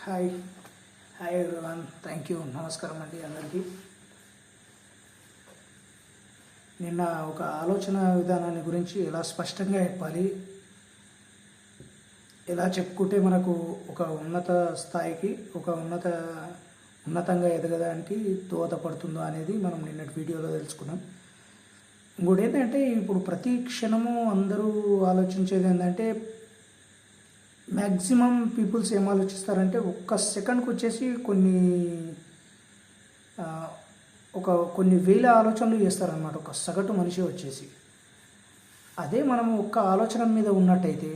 Hi hi everyone, thank you. నమస్కారం అండి అందరికీ. నిన్న ఒక ఆలోచన విధానాన్ని గురించి ఎలా స్పష్టంగా చెప్పాలి, ఎలా చెప్పుకుంటే మనకు ఒక ఉన్నత స్థాయికి ఉన్నతంగా ఎదగడానికి దోహదపడుతుందో అనేది మనం నిన్నటి వీడియోలో తెలుసుకున్నాం. ఇంకోటి ఏంటంటే, ఇప్పుడు ప్రతి క్షణము అందరూ ఆలోచించేది ఏంటంటే, మ్యాక్సిమం పీపుల్స్ ఏం ఆలోచిస్తారంటే, ఒక్క సెకండ్కి వచ్చేసి కొన్ని వేల ఆలోచనలు చేస్తారనమాట ఒక సగటు మనిషి వచ్చేసి. అదే మనం ఒక్క ఆలోచన మీద ఉన్నట్టయితే,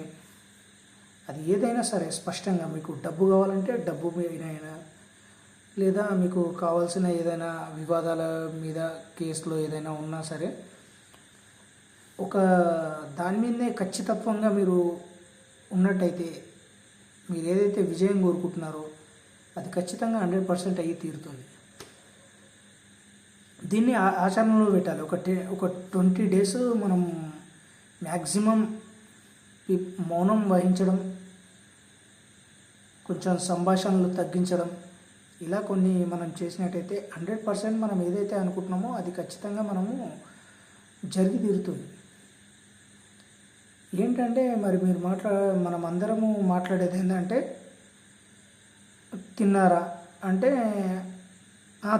అది ఏదైనా సరే స్పష్టంగా, మీకు డబ్బు కావాలంటే డబ్బు మీద, లేదా మీకు కావాల్సిన ఏదైనా వివాదాల మీద కేసులో ఏదైనా ఉన్నా సరే, ఒక దాని మీదనే ఖచ్చితత్వంగా మీరు ఉన్నట్టయితే, మీరు ఏదైతే విజయం కోరుకుంటున్నారో అది ఖచ్చితంగా 100% అయ్యి తీరుతుంది. దీన్ని ఆచరణలో పెట్టాలి. ఒక 20 days మనం మ్యాక్సిమం మౌనం వహించడం, కొంచెం సంభాషణలు తగ్గించడం, ఇలా కొన్ని మనం చేసినట్టయితే 100% మనం ఏదైతే అనుకుంటున్నామో అది ఖచ్చితంగా జరిగి తీరుతుంది. ఏంటంటే, మరి మీరు మనం అందరము మాట్లాడేది ఏంటంటే, తిన్నారా అంటే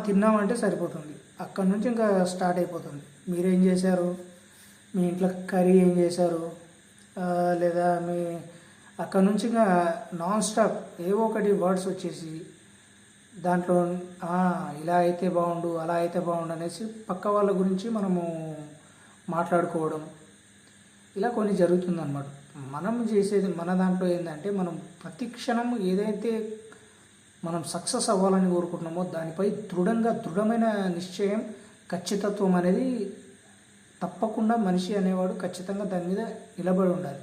తిన్నామంటే సరిపోతుంది. అక్కడి నుంచి ఇంకా స్టార్ట్ అయిపోతుంది. మీరేం చేశారు, మీ ఇంట్లో కర్రీ ఏం చేశారు, లేదా అక్కడి నుంచి ఇంకా నాన్ స్టాప్ ఏవో ఒకటి వర్డ్స్ వచ్చేసి దాంట్లో ఇలా అయితే బాగుండు, అలా అయితే బాగుండు అనేసి పక్క వాళ్ళ గురించి మనము మాట్లాడుకోవడం, ఇలా కొన్ని జరుగుతుందన్నమాట. మనం చేసేది మన దాంట్లో ఏంటంటే, మనం ప్రతి క్షణం ఏదైతే మనం సక్సెస్ అవ్వాలని కోరుకుంటున్నామో దానిపై దృఢమైన నిశ్చయం, ఖచ్చితత్వం అనేది తప్పకుండా మనిషి అనేవాడు ఖచ్చితంగా దాని మీద నిలబడి ఉండాలి.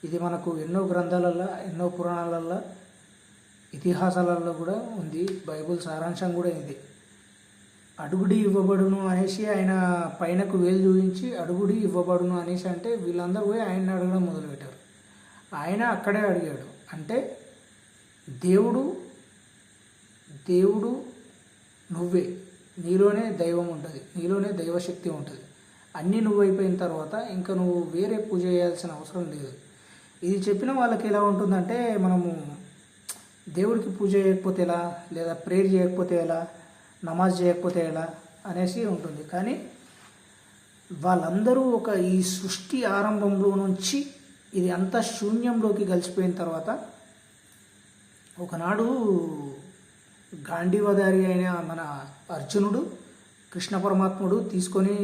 ఇది మనకు ఎన్నో గ్రంథాలల్లో, ఎన్నో పురాణాలల్లో, ఇతిహాసాలలో కూడా ఉంది. బైబుల్ సారాంశం కూడా ఇది. అడుగుడి ఇవ్వబడును అనేసి ఆయన పైనకు వేలు చూపించి అడుగుడి ఇవ్వబడును అనేసి అంటే, వీళ్ళందరూ పోయి ఆయన్ని అడగడం మొదలుపెట్టారు. ఆయన అక్కడే అడిగాడు. అంటే దేవుడు నువ్వే, నీలోనే దైవం ఉంటుంది, నీలోనే దైవశక్తి ఉంటుంది. అన్నీ నువ్వు అయిపోయిన తర్వాత ఇంకా నువ్వు వేరే పూజ చేయాల్సిన అవసరం లేదు. ఇది చెప్పిన వాళ్ళకి ఎలా ఉంటుందంటే, మనము దేవుడికి పూజ చేయకపోతే ఎలా, లేదా ప్రేయర్ చేయకపోతే ఎలా, నమాజ్ చేయకపోతే ఎలా అనేసి ఉంటుంది. కానీ వాళ్ళందరూ ఈ సృష్టి ఆరంభంలో నుంచి ఇది అంతా శూన్యంలోకి కలిసిపోయిన తర్వాత, ఒకనాడు గాంధీవదారి అయిన మన అర్జునుడు కృష్ణ పరమాత్ముడు తీసుకొని,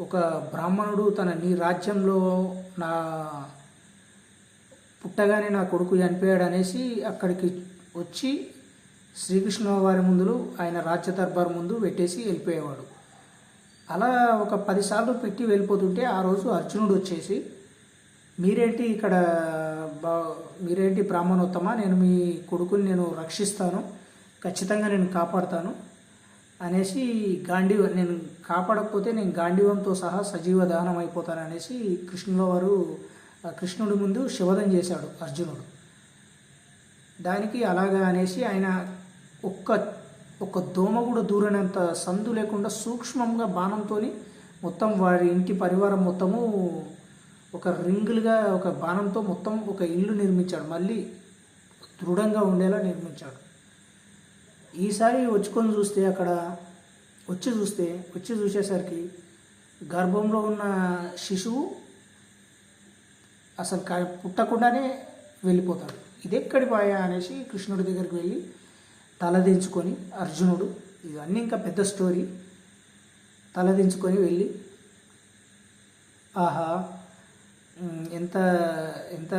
ఒక బ్రాహ్మణుడు నీ రాజ్యంలో పుట్టగానే నా కొడుకు చనిపోయాడు అనేసి అక్కడికి వచ్చి శ్రీకృష్ణ వారి ముందు, ఆయన రాజ్య దర్బార్ ముందు పెట్టేసి వెళ్ళిపోయేవాడు. అలా ఒక 10 సార్లు పెట్టి వెళ్ళిపోతుంటే, ఆ రోజు అర్జునుడు వచ్చేసి, మీరేంటి బ్రాహ్మణోత్తమ, నేను మీ కొడుకుని నేను రక్షిస్తాను, ఖచ్చితంగా నేను కాపాడుతాను అనేసి, నేను కాపాడకపోతే నేను గాంధీవంతో సహా సజీవ దహనం అయిపోతాను అనేసి కృష్ణుడి ముందు శపథం చేశాడు అర్జునుడు. దానికి అలాగా అనేసి ఆయన ఒక్క దోమ కూడా దూరనంత సందు లేకుండా సూక్ష్మంగా బాణంతో మొత్తం వారి ఇంటి పరివారం మొత్తము ఒక రింగులుగా ఒక బాణంతో మొత్తం ఒక ఇల్లు నిర్మించాడు. మళ్ళీ దృఢంగా ఉండేలా నిర్మించాడు. ఈసారి వచ్చి చూసేసరికి గర్భంలో ఉన్న శిశువు అసలు పుట్టకుండానే వెళ్ళిపోతాడు. ఇదెక్కడి పాయా అనేసి కృష్ణుడి దగ్గరికి వెళ్ళి తలదించుకొని అర్జునుడు, ఇవన్నీ ఇంకా పెద్ద స్టోరీ, తలదించుకొని వెళ్ళి, ఆహా ఎంత ఎంత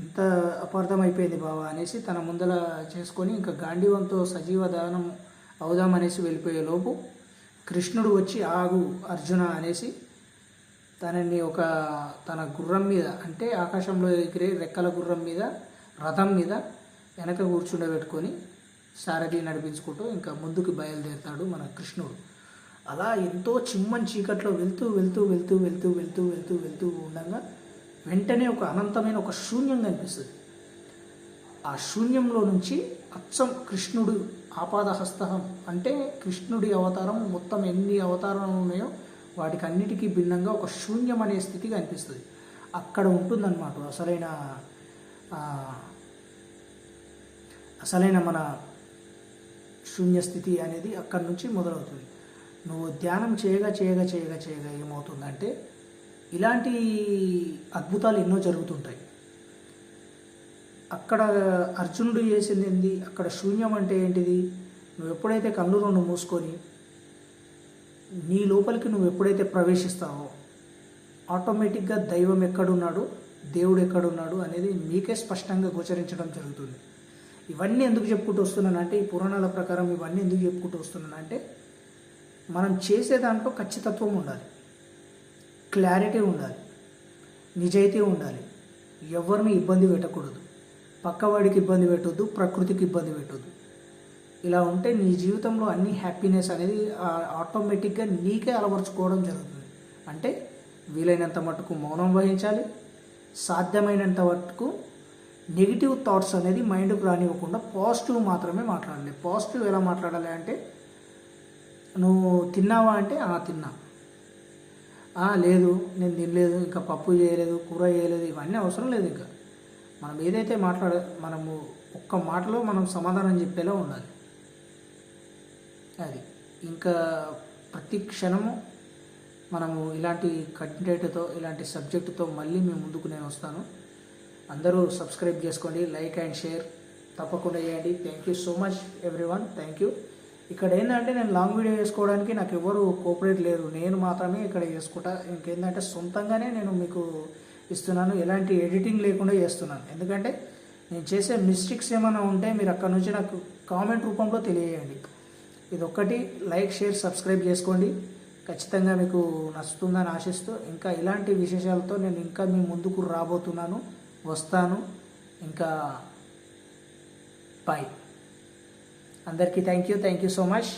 ఎంత అపార్థం అయిపోయింది బావా అనేసి తన ముందల చేసుకొని ఇంకా గాంధీవంతో సజీవ దహనం అవుదామనేసి వెళ్ళిపోయే లోపు కృష్ణుడు వచ్చి, ఆగు అర్జున అనేసి తన గుర్రం మీద, అంటే ఆకాశంలో ఎగిరే రెక్కల గుర్రం మీద, రథం మీద వెనక కూర్చుండబెట్టుకొని సారథి నడిపించుకుంటూ ఇంకా ముందుకు బయలుదేరుతాడు మన కృష్ణుడు. అలా ఎంతో చిమ్మని చీకట్లో వెళ్తూ ఉండగా వెంటనే ఒక అనంతమైన ఒక శూన్యం కనిపిస్తుంది. ఆ శూన్యంలో నుంచి అచ్చం కృష్ణుడు ఆపాదహస్తహం అంటే కృష్ణుడి అవతారం మొత్తం ఎన్ని అవతారాలు ఉన్నాయో వాటికి అన్నిటికీ భిన్నంగా ఒక శూన్యం అనే స్థితి కనిపిస్తుంది. అక్కడ ఉంటుందన్నమాట అసలైన మన శూన్య స్థితి అనేది అక్కడి నుంచి మొదలవుతుంది. నువ్వు ధ్యానం చేయగా చేయగా చేయగా చేయగా ఏమవుతుందంటే ఇలాంటి అద్భుతాలు ఎన్నో జరుగుతుంటాయి. అక్కడ అర్జునుడు చేసింది ఏంది, అక్కడ శూన్యం అంటే ఏంటిది, నువ్వు ఎప్పుడైతే కళ్ళు రెండు మూసుకొని నీ లోపలికి నువ్వు ఎప్పుడైతే ప్రవేశిస్తావో ఆటోమేటిక్గా దైవం ఎక్కడున్నాడు, దేవుడు ఎక్కడున్నాడు అనేది మీకే స్పష్టంగా గోచరించడం జరుగుతుంది. ఇవన్నీ ఎందుకు చెప్పుకుంటూ వస్తున్నానంటే, ఈ పురాణాల ప్రకారం ఇవన్నీ ఎందుకు చెప్పుకుంటూ వస్తున్నానంటే, మనం చేసే దాంట్లో ఖచ్చితత్వం ఉండాలి, క్లారిటీ ఉండాలి, నిజాయితీ ఉండాలి, ఎవరిని ఇబ్బంది పెట్టకూడదు, పక్కవాడికి ఇబ్బంది పెట్టొద్దు, ప్రకృతికి ఇబ్బంది పెట్టొద్దు. ఇలా ఉంటే నీ జీవితంలో అన్ని హ్యాపీనెస్ అనేది ఆటోమేటిక్గా నీకే అలవరుచుకోవడం జరుగుతుంది. అంటే వీలైనంత మటుకు మౌనం వహించాలి, సాధ్యమైనంత మటుకు నెగిటివ్ థాట్స్ అనేది మైండ్కి రానివ్వకుండా పాజిటివ్ మాత్రమే మాట్లాడాలి. పాజిటివ్ ఎలా మాట్లాడాలి అంటే, నువ్వు తిన్నావా అంటే తిన్నా, లేదు నేను తినలేదు, ఇంకా పప్పు చేయలేదు, కూర చేయలేదు, ఇవన్నీ అవసరం లేదు. ఇంకా మనం ఏదైతే మనము ఒక్క మాటలో మనం సమాధానం చెప్పేలా ఉండాలి. అది ఇంకా ప్రతి క్షణము మనము ఇలాంటి కంటెంట్తో ఇలాంటి సబ్జెక్టుతో మళ్ళీ మేము ముందుకు నేను వస్తాను. అందరూ సబ్స్క్రైబ్ చేసుకోండి, లైక్ అండ్ షేర్ తప్పకుండా చేయండి. Thank you so much everyone, thank you. ఇక్కడ ఏంటంటే నేను లాంగ్ వీడియో చేసుకోవడానికి నాకు ఎవరు కోఆపరేట్ లేరు, నేను మాత్రమే ఇక్కడ చేసుకుంటా. ఇంకేంటంటే సొంతంగానే నేను మీకు ఇస్తున్నాను, ఎలాంటి ఎడిటింగ్ లేకుండా చేస్తున్నాను. ఎందుకంటే నేను చేసే మిస్టేక్స్ ఏమైనా ఉంటే మీరు అక్కడ నుంచి నాకు కామెంట్ రూపంలో తెలియజేయండి. ఇది ఒక్కటి, లైక్ షేర్ సబ్స్క్రైబ్ చేసుకోండి. ఖచ్చితంగా మీకు నచ్చుతుందని ఆశిస్తూ ఇంకా ఇలాంటి విశేషాలతో నేను ఇంకా మీ ముందుకు రాబోతున్నాను, వస్తాను. ఇంకా బాయ్ అందరికీ, థ్యాంక్ యూ సో మచ్.